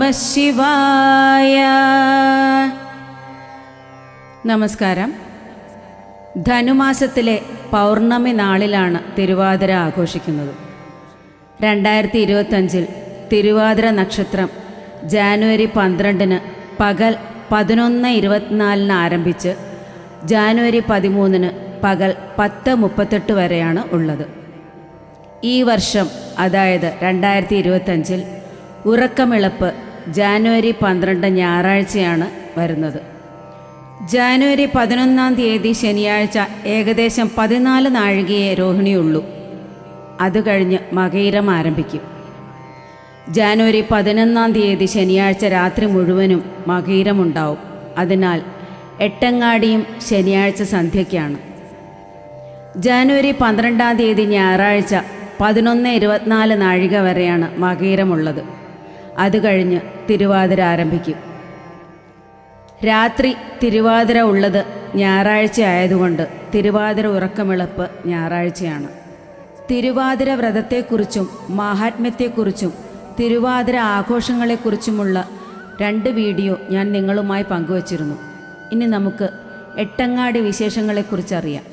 നമഃ ശിവായ. നമസ്കാരം. ധനുമാസത്തിലെ പൗർണമി നാളിലാണ് തിരുവാതിര ആഘോഷിക്കുന്നത്. 2025 തിരുവാതിര നക്ഷത്രം ജാനുവരി 12 പകൽ 11:24 ആരംഭിച്ച് ജാനുവരി 13 പകൽ 10:38 വരെയാണ് ഉള്ളത്. ഈ വർഷം, അതായത് 2025 ഉറക്കമിളപ്പ് ജാനുവരി 12 ഞായറാഴ്ചയാണ് വരുന്നത്. ജാനുവരി 11 ശനിയാഴ്ച ഏകദേശം 14 നാഴികയെ രോഹിണിയുള്ളൂ. അത് കഴിഞ്ഞ് മകയിരം ആരംഭിക്കും. ജാനുവരി 11 ശനിയാഴ്ച രാത്രി മുഴുവനും മകയിരമുണ്ടാവും. അതിനാൽ എട്ടങ്ങാടിയും ശനിയാഴ്ച സന്ധ്യയ്ക്കാണ്. ജാനുവരി 12 ഞായറാഴ്ച 11:24 നാഴിക വരെയാണ് മകയിരമുള്ളത്. അത് കഴിഞ്ഞ് തിരുവാതിര ആരംഭിക്കും. രാത്രി തിരുവാതിര ഉള്ളത് ഞായറാഴ്ച ആയതുകൊണ്ട് തിരുവാതിര ഉറക്കമിളപ്പ് ഞായറാഴ്ചയാണ്. തിരുവാതിര വ്രതത്തെക്കുറിച്ചും മാഹാത്മ്യത്തെക്കുറിച്ചും തിരുവാതിര ആഘോഷങ്ങളെക്കുറിച്ചുമുള്ള 2 വീഡിയോ ഞാൻ നിങ്ങളുമായി പങ്കുവച്ചിരുന്നു. ഇനി നമുക്ക് എട്ടങ്ങാടി വിശേഷങ്ങളെക്കുറിച്ചറിയാം.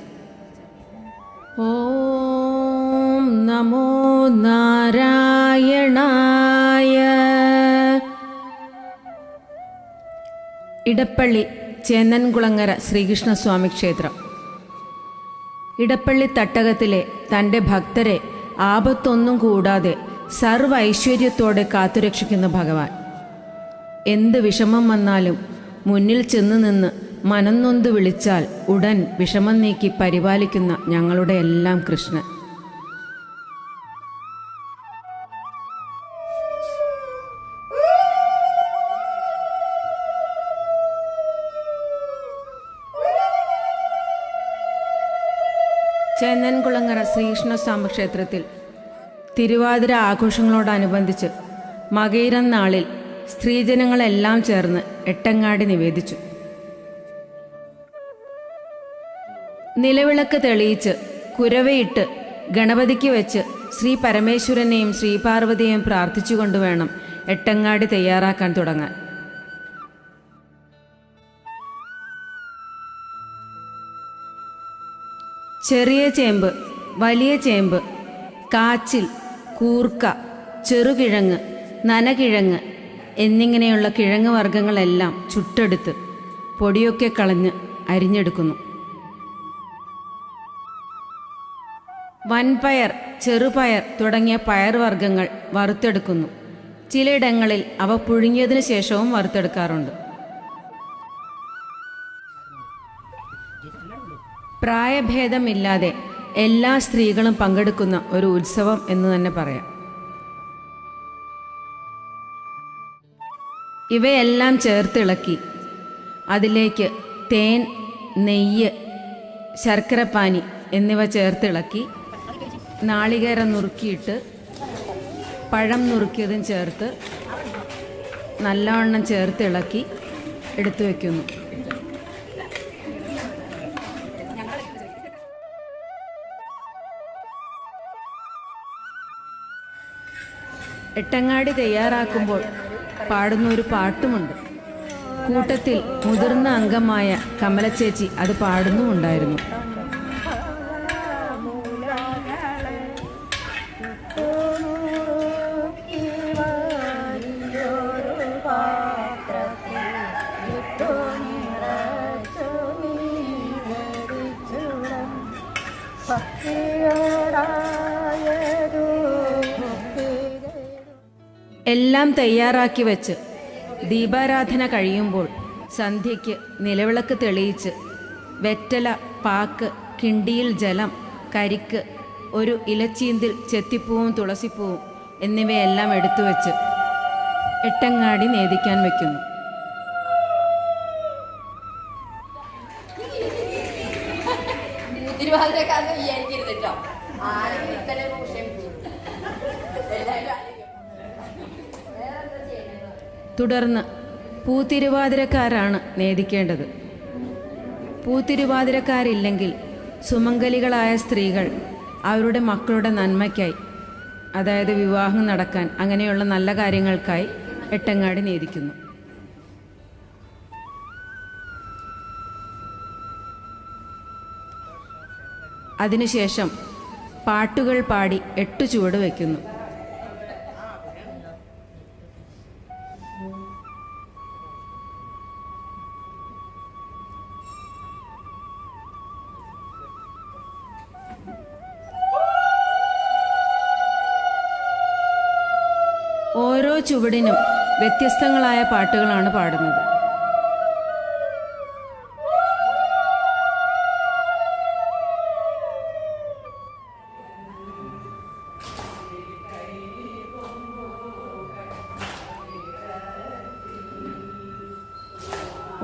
ഓം നമോ നാരായണായ. ഇടപ്പള്ളി ചേന്നൻകുളങ്ങര ശ്രീകൃഷ്ണസ്വാമി ക്ഷേത്രം. ഇടപ്പള്ളി തട്ടകത്തിലെ തൻ്റെ ഭക്തരെ ആപത്തൊന്നും കൂടാതെ സർവ്വ ഐശ്വര്യത്തോടെ കാത്തുരക്ഷിക്കുന്ന ഭഗവാൻ. എന്ത് വിഷമം വന്നാലും മുന്നിൽ ചെന്ന് നിന്ന് മനംനൊന്ത് വിളിച്ചാൽ ഉടൻ വിഷമം നീക്കി പരിപാലിക്കുന്ന ഞങ്ങളുടെ എല്ലാം കൃഷ്ണൻ. ചേന്നൻകുളങ്ങര ശ്രീകൃഷ്ണസ്വാമി ക്ഷേത്രത്തിൽ തിരുവാതിര ആഘോഷങ്ങളോടനുബന്ധിച്ച് മകയിരം നാളിൽ സ്ത്രീജനങ്ങളെല്ലാം ചേർന്ന് എട്ടങ്ങാടി നിവേദിച്ചു. നിലവിളക്ക് തെളിയിച്ച് കുരവയിട്ട് ഗണപതിക്ക് വെച്ച് ശ്രീ പരമേശ്വരനെയും ശ്രീപാർവതിയെയും പ്രാർത്ഥിച്ചുകൊണ്ട് വേണം എട്ടങ്ങാടി തയ്യാറാക്കാൻ തുടങ്ങാൻ. ചെറിയ ചേമ്പ്, വലിയ ചേമ്പ്, കാച്ചിൽ, കൂർക്ക, ചെറുകിഴങ്ങ്, നനകിഴങ്ങ് എന്നിങ്ങനെയുള്ള കിഴങ്ങ് വർഗ്ഗങ്ങളെല്ലാം ചുട്ടെടുത്ത് പൊടിയൊക്കെ കളഞ്ഞ് അരിഞ്ഞെടുക്കുന്നു. വൻപയർ, ചെറുപയർ തുടങ്ങിയ പയർവർഗ്ഗങ്ങൾ വറുത്തെടുക്കുന്നു. ചിലയിടങ്ങളിൽ അവ പുഴുങ്ങിയതിനു ശേഷവും വറുത്തെടുക്കാറുണ്ട്. പ്രായഭേദമില്ലാതെ എല്ലാ സ്ത്രീകളും പങ്കെടുക്കുന്ന ഒരു ഉത്സവം എന്ന് തന്നെ പറയാം. ഇവയെല്ലാം ചേർത്തിളക്കി അതിലേക്ക് തേൻ, നെയ്യ്, ശർക്കരപ്പാനി എന്നിവ ചേർത്തിളക്കി നാളികേരം നുറുക്കിയിട്ട് പഴം നുറുക്കിയതും ചേർത്ത് നല്ലവണ്ണം ചേർത്തിളക്കി എടുത്തു വയ്ക്കുന്നു. എട്ടങ്ങാടി തയ്യാറാക്കുമ്പോൾ പാടുന്നൊരു പാട്ടുമുണ്ട്. കൂട്ടത്തിൽ മുതിർന്ന അംഗമായ കമലച്ചേച്ചി അത് പാടുന്നുമുണ്ടായിരുന്നു. എല്ലാം തയ്യാറാക്കി വെച്ച് ദീപാരാധന കഴിയുമ്പോൾ സന്ധ്യയ്ക്ക് നിലവിളക്ക് തെളിയിച്ച് വെറ്റല, പാക്ക്, കിണ്ടിയിൽ ജലം, കരിക്ക്, ഒരു ഇലച്ചീന്തിൽ ചെത്തിപ്പൂവും തുളസിപ്പൂവും എന്നിവയെല്ലാം എടുത്തു വെച്ച് എട്ടങ്ങാടി നേദിക്കാൻ വയ്ക്കുന്നു. തുടർന്ന് പൂത്തിരുവാതിരക്കാരാണ് നേദിക്കേണ്ടത്. പൂത്തിരുവാതിരക്കാരില്ലെങ്കിൽ സുമംഗലികളായ സ്ത്രീകൾ അവരുടെ മക്കളുടെ നന്മയ്ക്കായി, അതായത് വിവാഹം നടക്കാൻ, അങ്ങനെയുള്ള നല്ല കാര്യങ്ങൾക്കായി എട്ടങ്ങാടി നേദിക്കുന്നു. അതിനുശേഷം പാട്ടുകൾ പാടി 8 ചുവട് വയ്ക്കുന്നു. ഓരോ ചുവടിനും വ്യത്യസ്തങ്ങളായ പാട്ടുകളാണ് പാടുന്നത്.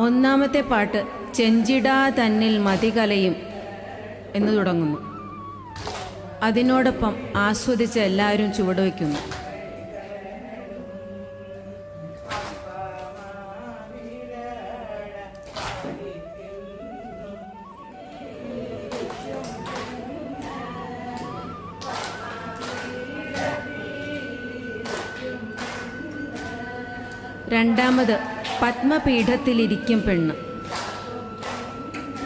ഒന്നാമത്തെ പാട്ട് ചെഞ്ചിടാ തന്നിൽ മതികലയും എന്ന് തുടങ്ങുന്നു. അതിനോടൊപ്പം ആസ്വദിച്ച് എല്ലാവരും ചുവട് വയ്ക്കുന്നു. രണ്ടാമത് പത്മപീഠത്തിലിരിക്കും പെണ്ണ്.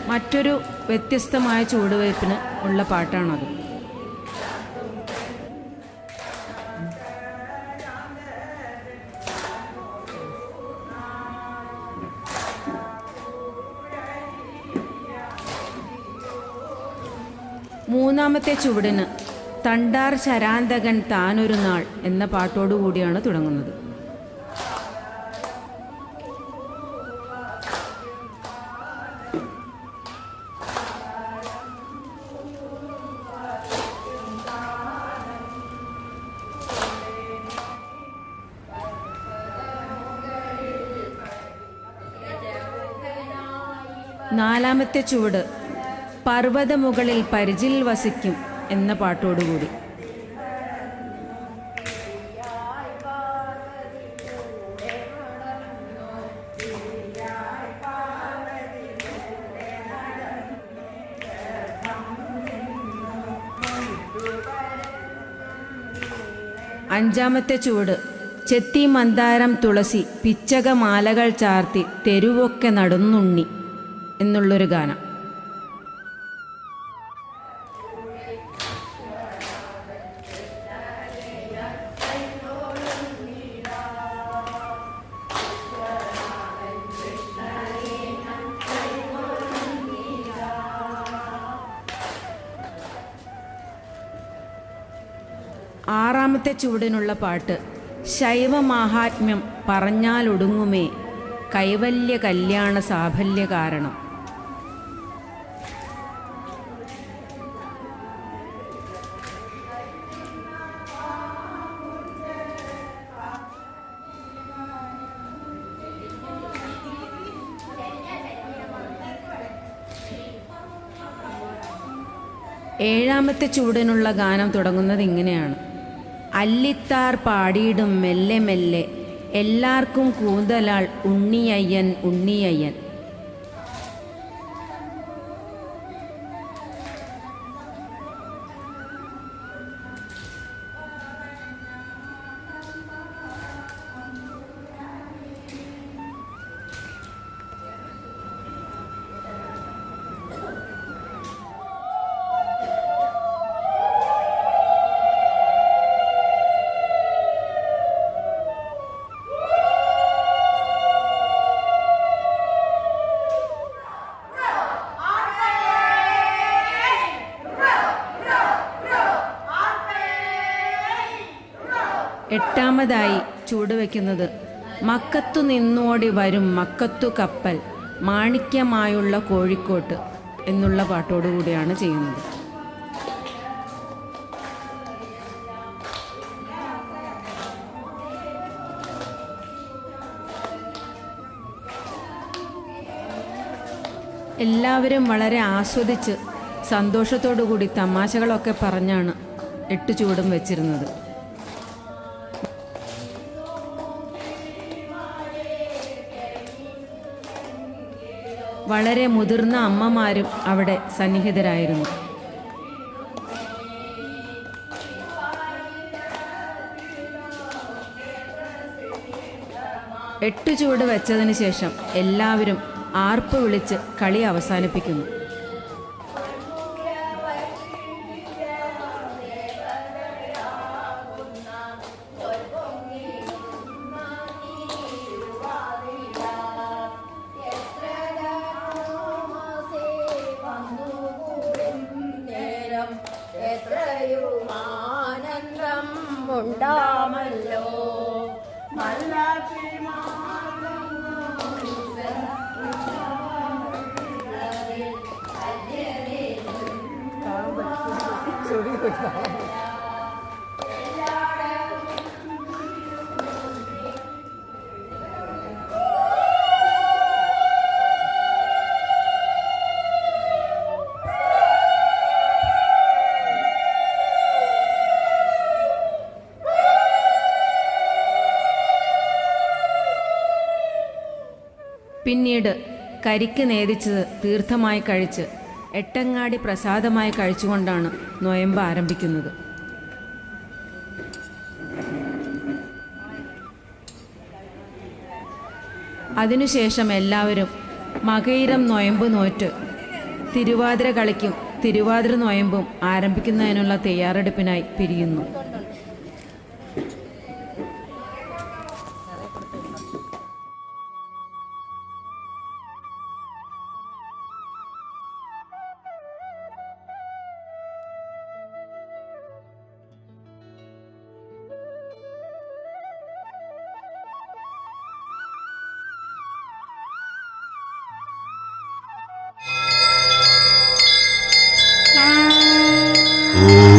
മറ്റൊരു വ്യത്യസ്തമായ ചുവടുവയ്പ്പിന് ഉള്ള പാട്ടാണത്. മൂന്നാമത്തെ ചുവടിന് തണ്ടാർ ശരാന്തകൻ താനൊരു നാൾ എന്ന പാട്ടോടുകൂടിയാണ് തുടങ്ങുന്നത്. നാലാമത്തെ ചുവട് പർവ്വതമുകളിൽ പരിചിൽ വസിക്കും എന്ന പാട്ടോടുകൂടി. അഞ്ചാമത്തെ ചുവട് ചെത്തി മന്ദാരം തുളസി പിച്ചകമാലകൾ ചാർത്തി തെരുവൊക്കെ നടന്നുണ്ണി എന്നുള്ളൊരു ഗാനം. ആറാമത്തെ ചുവടിനുള്ള പാട്ട് ശൈവ മാഹാത്മ്യം പറഞ്ഞാലൊടുങ്ങുമേ കൈവല്യ കല്യാണ സാഫല്യ കാരണം. ഏഴാമത്തെ ചുവടിനുള്ള ഗാനം തുടങ്ങുന്നത് ഇങ്ങനെയാണ്. അല്ലിത്താർ പാടിയിടും മെല്ലെ മെല്ലെ എല്ലാവർക്കും കൂന്തലാൾ ഉണ്ണിയയ്യൻ ഉണ്ണിയയ്യൻ. എട്ടാമതായി ചൂടുവെക്കുന്നത് മക്കത്തു നിന്നോടി വരും മക്കത്തു കപ്പൽ മാണിക്യമായുള്ള കോഴിക്കോട്ട് എന്നുള്ള പാട്ടോടുകൂടിയാണ് ചെയ്യുന്നത്. എല്ലാവരും വളരെ ആസ്വദിച്ച് സന്തോഷത്തോടു കൂടി തമാശകളൊക്കെ പറഞ്ഞാണ് 8 ചുവടും വെച്ചിരുന്നത്. വളരെ മുതിർന്ന അമ്മമാരും അവിടെ സന്നിഹിതരായിരുന്നു. 8 ചുവട് വെച്ചതിന് ശേഷം എല്ലാവരും ആർപ്പ് വിളിച്ച് കളി അവസാനിപ്പിക്കുന്നു. എത്രയുമാനന്ദം ഉണ്ടാമല്ലോ പിന്നീട് കരിക്ക് നേദിച്ചത് തീർത്ഥമായി കഴിച്ച് എട്ടങ്ങാടി പ്രസാദമായി കഴിച്ചുകൊണ്ടാണ് നൊയമ്പ് ആരംഭിക്കുന്നത്. അതിനുശേഷം എല്ലാവരും മകയിരം നൊയമ്പ് നോറ്റ് തിരുവാതിര കളിക്കും തിരുവാതിര നൊയമ്പും ആരംഭിക്കുന്നതിനുള്ള തയ്യാറെടുപ്പിനായി പിരിയുന്നു. ഓ